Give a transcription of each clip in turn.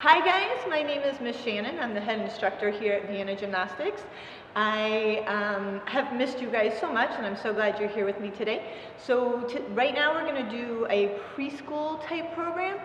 Hi guys, my name is Miss Shannon. I'm the head instructor here at Vienna Gymnastics. I have missed you guys so much and I'm so glad you're here with me today. So right now we're going to do a preschool type program.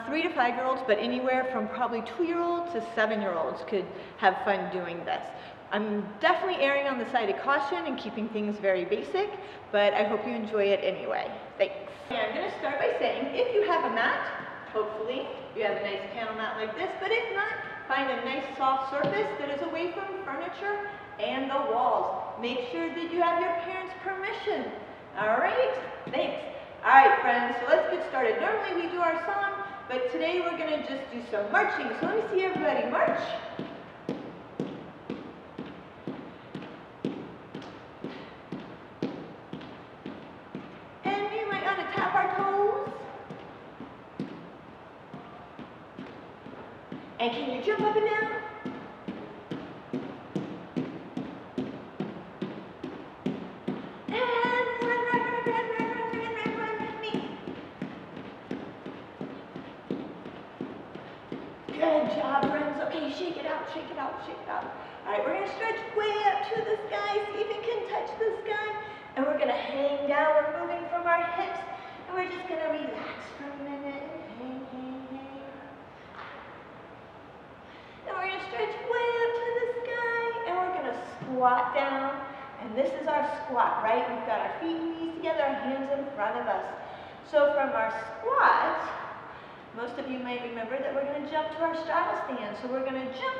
3 to 5 year olds, but anywhere from probably 2-year-olds to 7-year-olds could have fun doing this. I'm definitely erring on the side of caution and keeping things very basic, but I hope you enjoy it anyway. Thanks. Okay, I'm going to start by saying if you have a mat, hopefully you have a nice panel mat like this, but if not, find a nice soft surface that is away from furniture and the walls. Make sure that you have your parents' permission. All right? Thanks. All right, friends, so let's get started. Normally we do our song, but today we're going to just do some marching. So let me see everybody march. And we might want to tap our toes. And can you jump up and down? And run with me. Good job, friends. Okay, shake it out, shake it out, shake it out. All right, we're going to stretch way up to the sky, see if it can touch the sky. And we're going to hang down. We're moving from our hips. And we're just going to relax for a minute. Hang, hang, hang. And we're going to stretch way up to the sky, and we're going to squat down. And this is our squat, right? We've got our feet and knees together, our hands in front of us. So from our squat, most of you may remember that we're going to jump to our straddle stand. So we're going to jump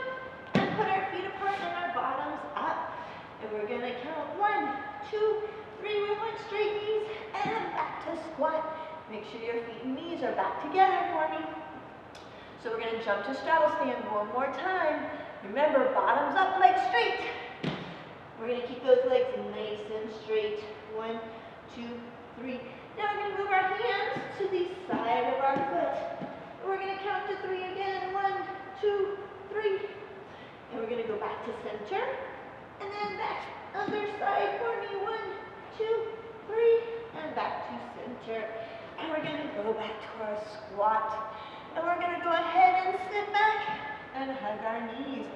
and put our feet apart and our bottoms up. And we're going to count 1, 2, 3. We want straight knees and back to squat. Make sure your feet and knees are back together for me. So we're going to jump to straddle stand one more time. Remember, bottoms up, legs straight. We're going to keep those legs nice and straight. 1, 2, 3. Now we're going to move our hands to the side of our foot. And we're going to count to 3 again. 1, 2, 3. And we're going to go back to center. And then back other side for me. 1, 2, 3. And back to center. And we're going to go back to our squat. And we're going to go ahead and sit back and hug our knees.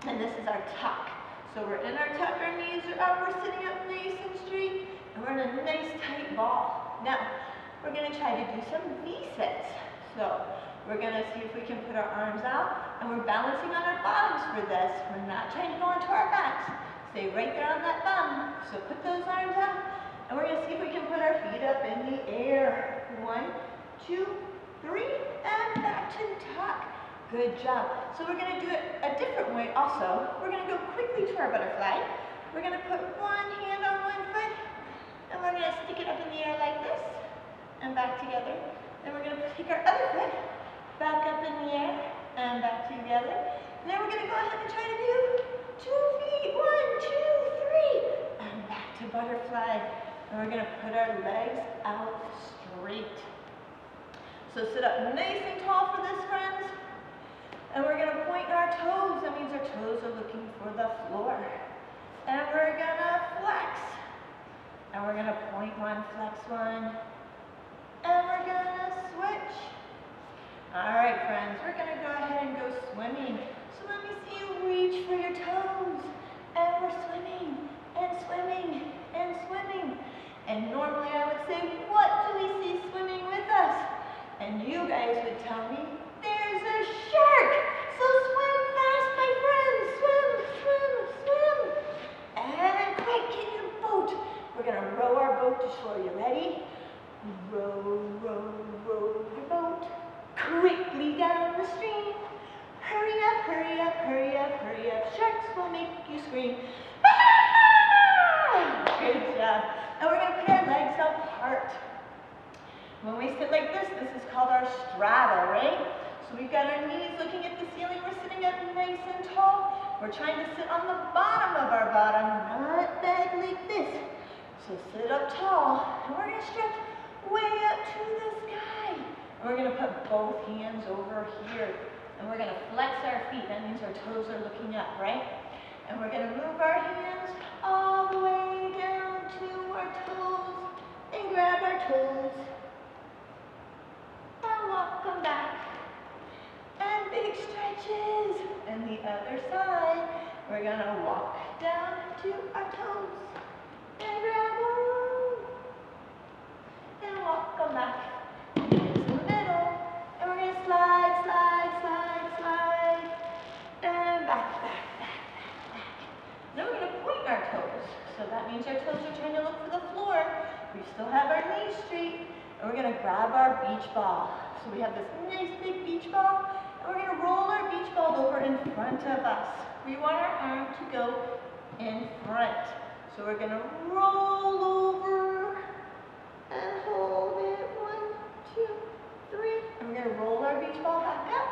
And this is our tuck. So we're in our tuck, our knees are up, we're sitting up nice and straight, and we're in a nice tight ball. Now, we're going to try to do some V-sits. So we're going to see if we can put our arms out, and we're balancing on our bottoms for this. We're not trying to go onto our backs. Stay right there on that bum. So put those arms out, and we're going to see if we can put our feet up in the air. 1, 2, 3, and back to tuck. Good job. So we're going to do it a different way also. We're going to go quickly to our butterfly. We're going to put one hand on one foot, and we're going to stick it up in the air like this, and back together. Then we're going to take our other foot, back up in the air, and back together. And then we're going to go ahead and try to do 2 feet. 1, 2, 3, and back to butterfly. And we're going to put our legs out straight. So sit up nice and tall for this, friends. And we're going to point our toes. That means our toes are looking for the floor. And we're going to flex. And we're going to point 1, flex 1. And we're going to switch. All right, friends, we're going to go ahead and go swimming. So let me see you reach for your toes. And we're swimming, and swimming, and swimming. And normally I would say, what do we see swimming with us? And you guys would tell me, there's a shark! So swim fast, my friends! Swim, swim, swim! And quick, get your boat! We're going to row our boat to shore. You ready? Row, row, row your boat quickly down the stream. Hurry up, hurry up, hurry up, hurry up. Sharks will make you scream. Ah! Good job. And we're going to put our legs apart. When we sit like this, this is called our straddle, right? So we've got our knees looking at the ceiling. We're sitting up nice and tall. We're trying to sit on the bottom of our bottom, not back like this. So sit up tall, and we're going to stretch way up to the sky. And we're going to put both hands over here. And we're going to flex our feet. That means our toes are looking up, right? And we're going to move our hands all the way down to our toes and grab our toes. And walk them back. stretches. And the other side, we're gonna walk down to our toes and grab them and walk them back into the middle. And we're gonna slide, slide, slide, slide, and back, back, back, back, back. Then we're gonna point our toes. So that means our toes are trying to look for the floor. We still have our knees straight, and we're gonna grab our beach ball. So we have this nice big beach ball, and we're gonna roll our beach ball over in front of us. We want our arm to go in front. So we're gonna roll over and hold it. 1, 2, 3. And we're gonna roll our beach ball back up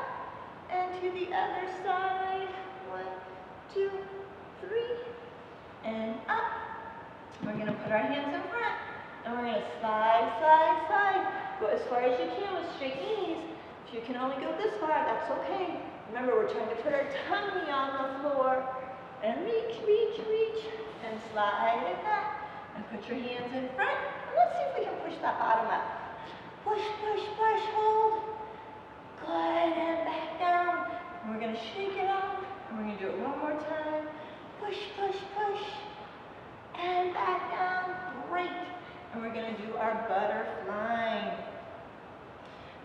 and to the other side. 1, 2, 3, and up. We're gonna put our hands in front, and we're gonna slide, slide, slide. Go as far as you can with straight knees. If you can only go this far, that's okay. Remember, we're trying to put our tummy on the floor. And reach, reach, reach, and slide it back. And put your hands in front. And let's see if we can push that bottom up. Push, push, push, hold. Good, and back down. And we're gonna shake it out. And we're gonna do it one more time. Push, push, push. And back down. Great. And we're gonna do our butterfly.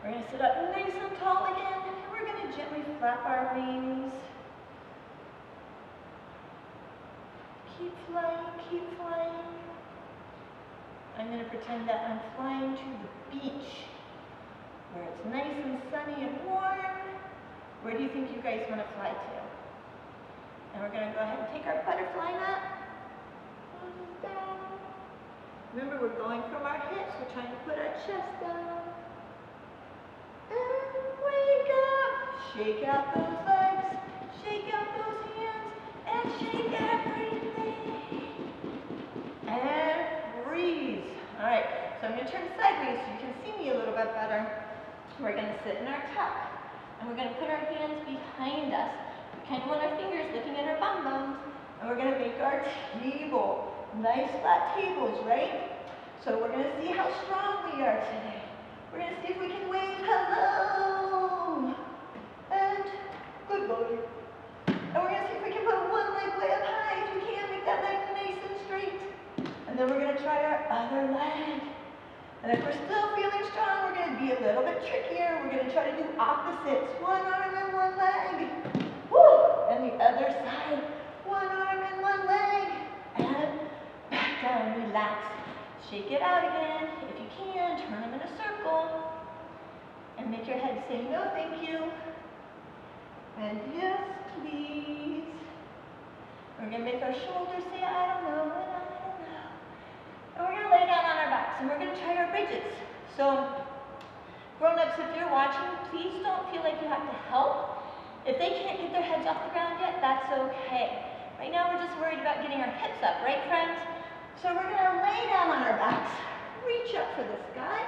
We're gonna sit up nice and tall again. And we're gonna gently flap our wings. Keep flying, keep flying. I'm gonna pretend that I'm flying to the beach where it's nice and sunny and warm. Where do you think you guys wanna fly to? And we're gonna go ahead and take our butterfly up. Down. Remember, we're going from our hips. We're trying to put our chest down. And wake up. Shake out those legs. Shake out those hands. And shake everything. And breathe. All right, so I'm going to turn sideways so you can see me a little bit better. We're going to sit in our tuck. And we're going to put our hands behind us. We kind of want our fingers looking at our bum bums. And we're going to make our table. Nice flat tables, right? So we're going to see how strong we are today. We're going to see if we can wave hello. And goodbye. And we're going to see if we can put one leg way up high. If you can, make that leg nice and straight. And then we're going to try our other leg. And if we're still feeling strong, we're going to be a little bit trickier. We're going to try to do opposites. One arm and one leg. Woo! And the other side. One arm and one leg. And back down, relax. Shake it out again. If you can, turn them in a circle. And make your head say no thank you. And yes please. We're going to make our shoulders say I don't know, and I don't know. And we're going to lay down on our backs and we're going to try our bridges. So grown-ups, if you're watching, please don't feel like you have to help. If they can't get their heads off the ground yet, that's okay. Right now we're just worried about getting our hips up, right friends? So we're going to lay down on our backs, reach up for the sky,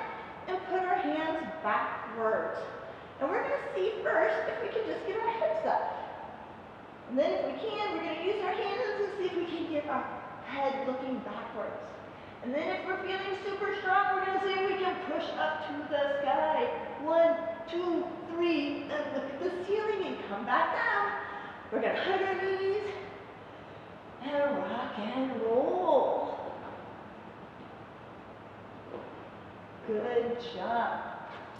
and put our hands backwards. And we're going to see first if we can just get our hips up. And then if we can, we're going to use our hands and see if we can get our head looking backwards. And then if we're feeling super strong, we're going to see if we can push up to the sky. 1, 2, 3, and look at the ceiling and come back down. We're going to hug our knees and rock and roll. Good job.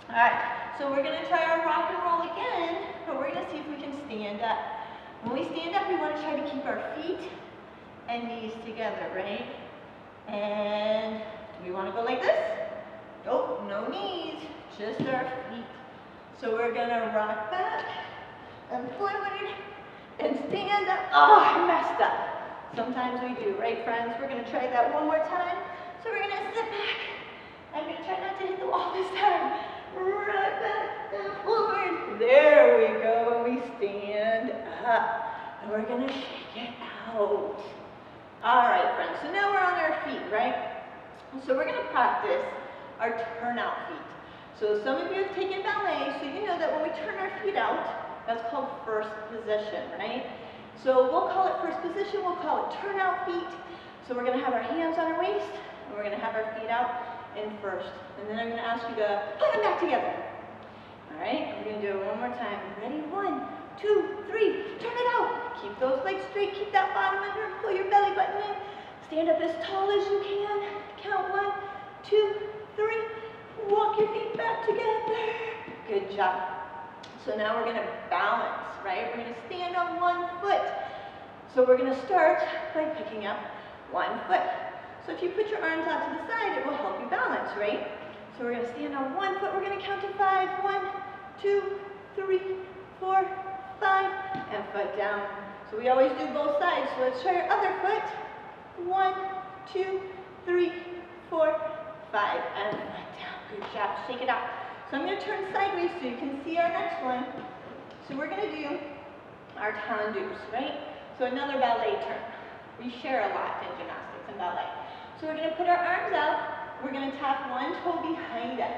All right, so we're going to try our rock and roll again, but we're going to see if we can stand up. When we stand up, we want to try to keep our feet and knees together, right? And do we want to go like this? Nope, no knees, just our feet. So we're going to rock back and forward and stand up. Oh, I messed up. Sometimes we do, right friends? We're going to try that one more time. So we're going to sit back. I'm going to try not to hit the wall this time. Right back and forward. There we go. And we stand up. And we're going to shake it out. All right, friends. So now we're on our feet, right? So we're going to practice our turnout feet. So some of you have taken ballet, so you know that when we turn our feet out, that's called first position, right? So we'll call it first position. We'll call it turnout feet. So we're going to have our hands on our waist, and we're going to have our feet out in first. And then I'm going to ask you to put them back together. All right? We're going to do it one more time. Ready? 1, 2, 3. Turn it out. Keep those legs straight. Keep that bottom under and pull your belly button in. Stand up as tall as you can. Count 1, 2, 3. Walk your feet back together. Good job. So now we're going to balance, right? We're going to stand on one foot. So we're going to start by picking up one foot. So if you put your arms out to the side, it will help you balance, right? So we're going to stand on one foot. We're going to count to 5. 1, 2, 3, 4, 5, and foot down. So we always do both sides. So let's try our other foot. 1, 2, 3, 4, 5, and foot down. Good job. Shake it out. So I'm going to turn sideways so you can see our next one. So we're going to do our tendus, right? So another ballet term. We share a lot in gymnastics and ballet. So we're going to put our arms out. We're going to tap one toe behind us.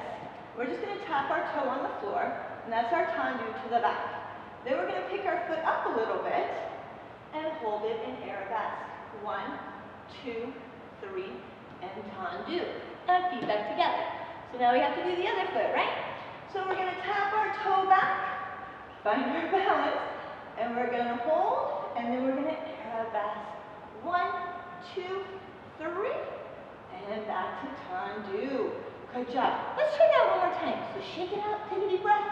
We're just going to tap our toe on the floor, and that's our tendu to the back. Then we're going to pick our foot up a little bit and hold it in arabesque. 1, 2, 3, and tendu. And feet back together. So now we have to do the other foot, right? So we're going to tap our toe back, find our balance, and we're going to hold, and then we're going to arabesque. 1, 2, 3, and back to tendu. Good job. Let's try that one more time. So shake it out, take a deep breath.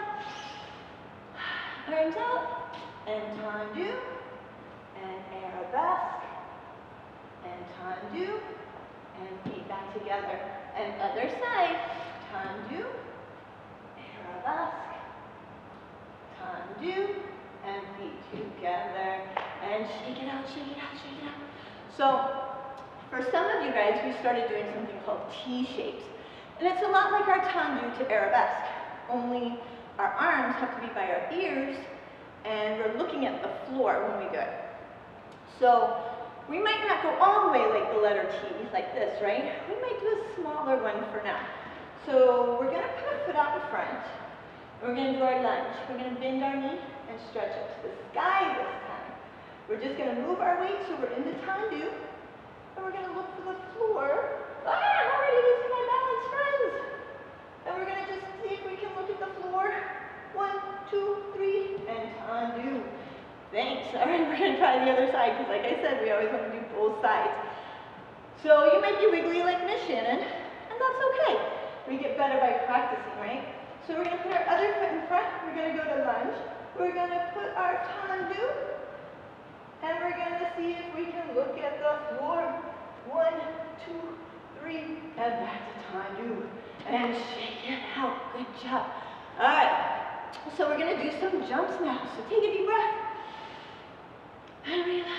Arms out, and tendu, and arabesque, and tendu, and feet back together. And other side, tendu, arabesque, tendu, and feet together. And shake it out, shake it out, shake it out. So, for some of you guys, we started doing something called T-shapes. And it's a lot like our tendu to arabesque, only our arms have to be by our ears, and we're looking at the floor when we do it. So, we might not go all the way like the letter T, like this, right? We might do a smaller one for now. So, we're going to put a foot out in front. We're going to do our lunge. We're going to bend our knee and stretch up to the sky this time. We're just going to move our weight so we're in the tendu. And we're going to look for the floor. Ah, I'm already losing my balance, friends. And we're going to just see if we can look at the floor. 1, 2, 3, and tendu. Thanks. All right, we're going to try the other side because like I said, we always want to do both sides. So you might be wiggly like Miss Shannon, and that's okay. We get better by practicing, right? So we're going to put our other foot in front. We're going to go to lunge. We're going to put our tendu, and we're going to see if we can look at the floor. 1, 2, 3, and back to tendu. And shake it out. Good job. All right. So we're going to do some jumps now. So take a deep breath. And relax. All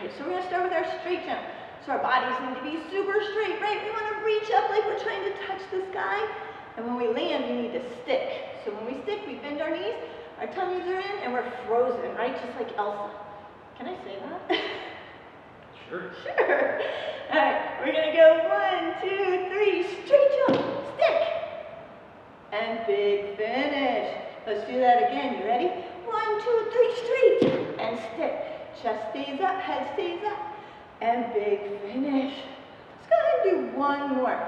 right, so we're going to start with our straight jump. So our bodies need to be super straight, right? We want to reach up like we're trying to touch the sky. And when we land, we need to stick. So when we stick, we bend our knees, our tummies are in, and we're frozen, right? Just like Elsa. Can I say that? Sure. Sure. All right, we're going to go 1, 2, 3, straight jump, stick, and big finish. Let's do that again. You ready? 1, 2, 3, straight, and stick. Chest stays up, head stays up, and big finish. Let's go ahead and do one more.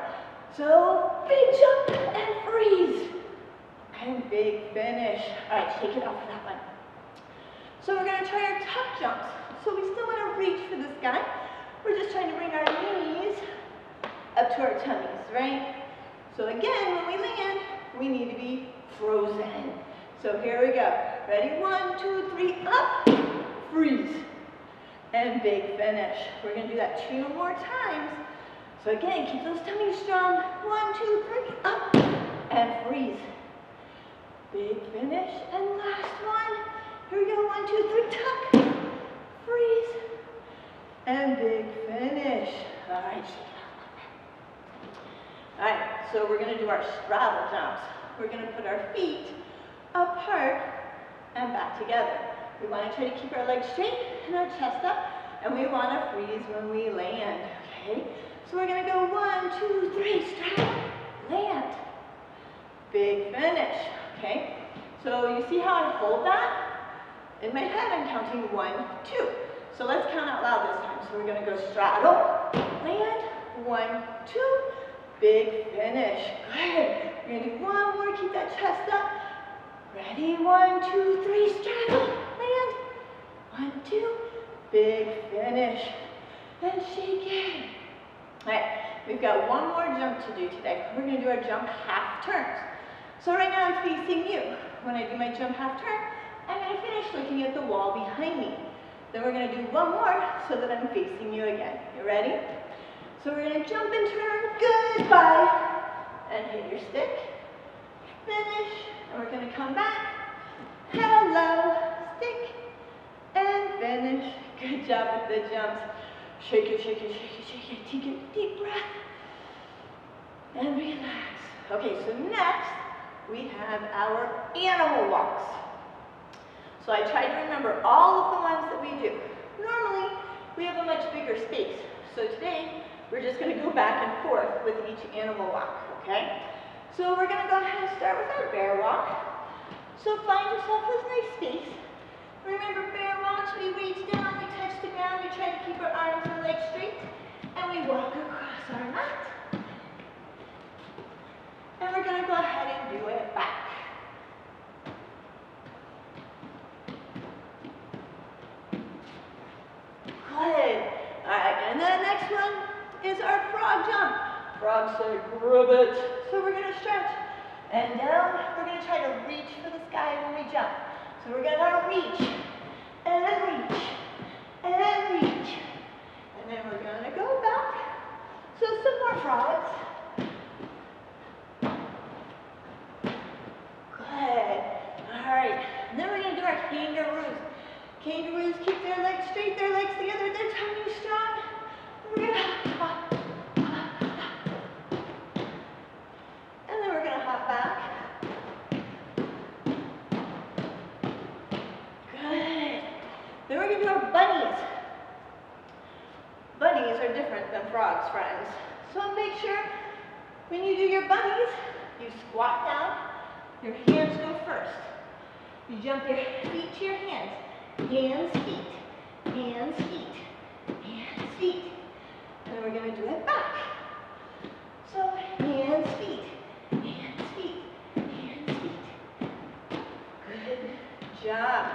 So, big jump and freeze, and big finish. All right, shake it off for that one. So we're going to try our tuck jumps. So we still want to reach for the sky. We're just trying to bring our knees up to our tummies, right? So again, when we land, we need to be frozen. So here we go. Ready? 1, 2, 3, up, freeze, and big finish. We're going to do that 2 more times. So again, keep those tummies strong. 1, 2, 3, up, and freeze. Big finish, and last one. Here we go, 1, 2, 3, tuck, freeze, and big finish. All right, shake it out. All right, so we're going to do our straddle jumps. We're going to put our feet apart and back together. We want to try to keep our legs straight and our chest up, and we want to freeze when we land, okay? So we're going to go 1, 2, 3, straddle, land, big finish, okay? So you see how I hold that? In my head, I'm counting 1, 2. So let's count out loud this time. So we're going to go straddle, land, 1, 2, big finish. Good. We're going to do one more, keep that chest up. Ready? 1, 2, 3, straddle. 1, 2. Big finish. And shake it. All right, we've got one more jump to do today. We're going to do our jump half turns. So right now I'm facing you. When I do my jump half turn, I'm going to finish looking at the wall behind me. Then we're going to do one more so that I'm facing you again. You ready? So we're going to jump and turn. Goodbye. And hit your stick. Finish. And we're going to come back. Hello. Stick. And finish. Good job with the jumps. Shake it, shake it, shake it, shake it. Take a deep breath. And relax. Okay, so next we have our animal walks. So I tried to remember all of the ones that we do. Normally, we have a much bigger space. So today, we're just going to go back and forth with each animal walk, okay? So we're going to go ahead and start with our bear walk. So find yourself this nice space. Remember bear walks, we reach down, we touch the ground, we try to keep our arms and legs straight, and we walk across our mat. And we're going to go ahead and do it back. Good. All right, and the next one is our frog jump. Frog say, grab it. So we're going to stretch and down. We're going to try to reach for the sky when we jump. So we're going to reach and reach and reach. And then we're going to go back. So some more frogs. Good. All right. And then we're going to do our kangaroos. Kangaroos keep their legs straight, their legs together, their tummy strong. We're going to hop, hop, hop. And then we're going to hop back. Good. Then we're going to do our bunnies. Bunnies are different than frogs, friends. So make sure when you do your bunnies, you squat down, your hands go first. You jump your feet to your hands. Hands, feet, hands, feet, hands, feet. And then we're going to do it back. So hands, feet, hands, feet, hands, feet. Good job.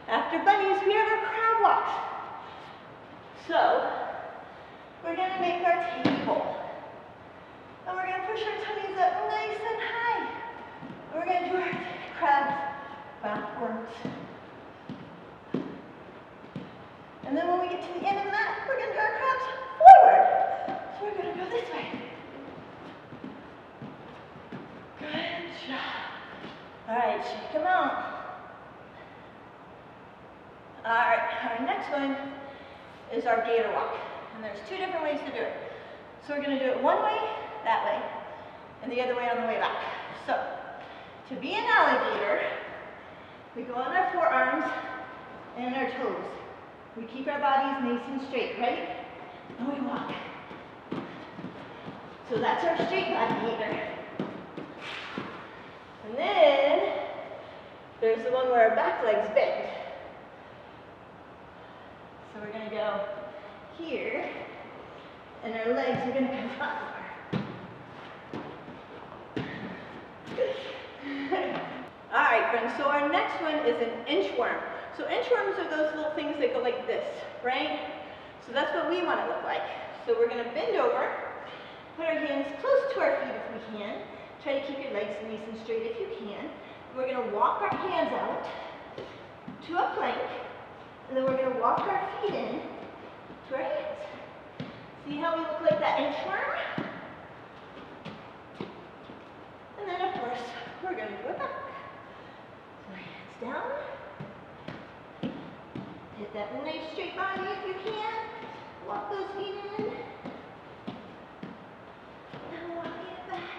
After bunnies, we have our crab walks. So we're going to make our table. And we're going to push our tummies up nice and high. We're going to do our crabs backwards. And then when we get to the end of the mat, we're going to do our crabs forward. So we're going to go this way. Good job. All right, shake them out. All right, our next one is our gator walk. And there's two different ways to do it. So we're going to do it one way, that way, and the other way on the way back. So, to be an alligator, we go on our forearms and our toes. We keep our bodies nice and straight, right? And we walk. So that's our straight body gator. And then, there's the one where our back legs bend. So we're going to go here, and our legs are going to come up. All right, friends, so our next one is an inchworm. So inchworms are those little things that go like this, right? So that's what we want to look like. So we're going to bend over, put our hands close to our feet if we can. Try to keep your legs nice and straight if you can. We're going to walk our hands out to a plank, and then we're going to walk our feet in to our hands. See how we look like that inchworm? And then, of course, we're going to do it back. So hands down. Hit that nice straight body if you can. Walk those feet in. And walk it back.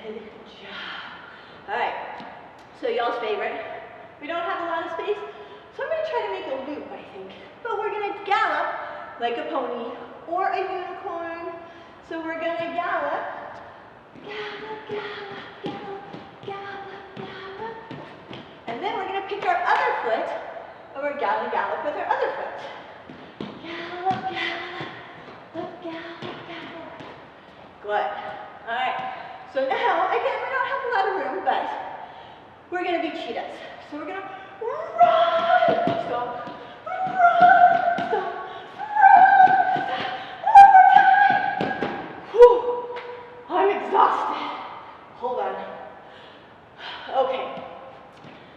Good job. All right. So y'all's favorite. We don't have a lot of space, so I'm going to try to make a loop, I think. But we're going to gallop like a pony or a unicorn. So we're going to gallop. Gallop, gallop, gallop, gallop, gallop. And then we're going to pick our other foot, and we're going to gallop with our other foot. Gallop, gallop, gallop, gallop. Good. All right. So now, again, we don't have a lot of room, but we're going to be cheetahs. So we're going to run. stop, run, stop, run, stop. One more time. Whew, I'm exhausted. Hold on. Okay,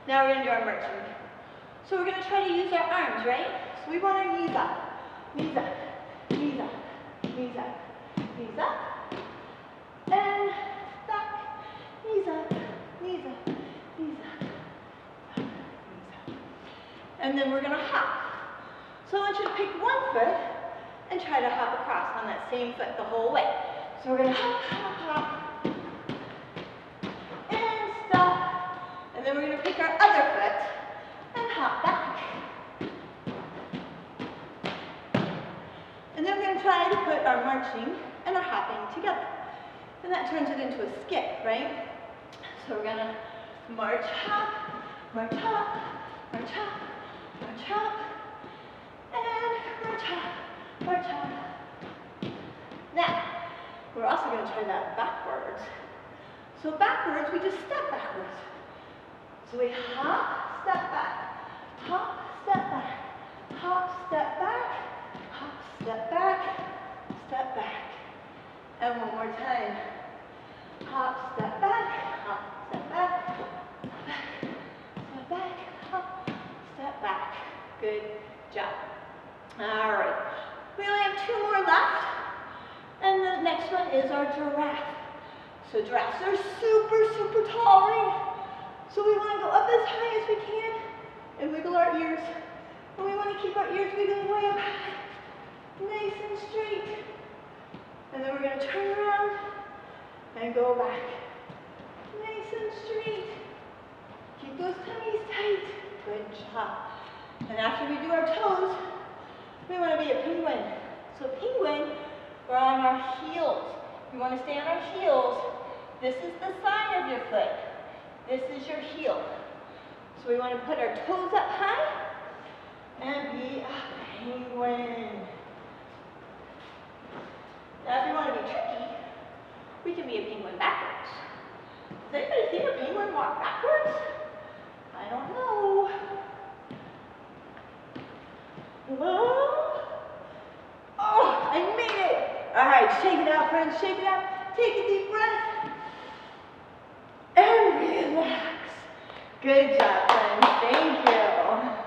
now we're gonna do our marching. So we're gonna try to use our arms, right? So we want our knees up, knees up, knees up, knees up, knees up, and back, knees up, knees up, knees up, knees up. And then we're gonna hop. So I want you to pick one foot and try to hop across on that same foot the whole way. So we're gonna hop, hop, hop, and stop. And then we're gonna pick our other foot and hop back. And then we're gonna try to put our marching and our hopping together. And that turns it into a skip, right? So we're gonna march, hop, march, hop, march, hop, march, hop, and march, hop, march, hop. Now, we're also gonna try that backwards. So backwards, we just step backwards. So we hop, step back, hop, step back, hop, step back, hop, step back, step back. And one more time. Hop, step back, hop, step back, step back, hop, step back. Good job. All right. We only have 2 more left. And the next one is our giraffe. So giraffes are super, super tall, right? So we want to go up as high as we can and wiggle our ears. And we want to keep our ears wiggling way up high, nice and straight. And then we're going to turn around and go back, nice and straight. Keep those tummies tight. Good job. And after we do our toes, we want to be a penguin. So penguin, we're on our heels. We want to stay on our heels. This is the side of your foot. This is your heel. So we want to put our toes up high and be a penguin. Now if you want to be tricky, we can be a penguin backwards. Does anybody see a penguin walk backwards? I don't know. Whoa. Oh, I made it. All right, shake it out, friends, shake it out. Take a deep breath. And relax. Good job, friends. Thank you.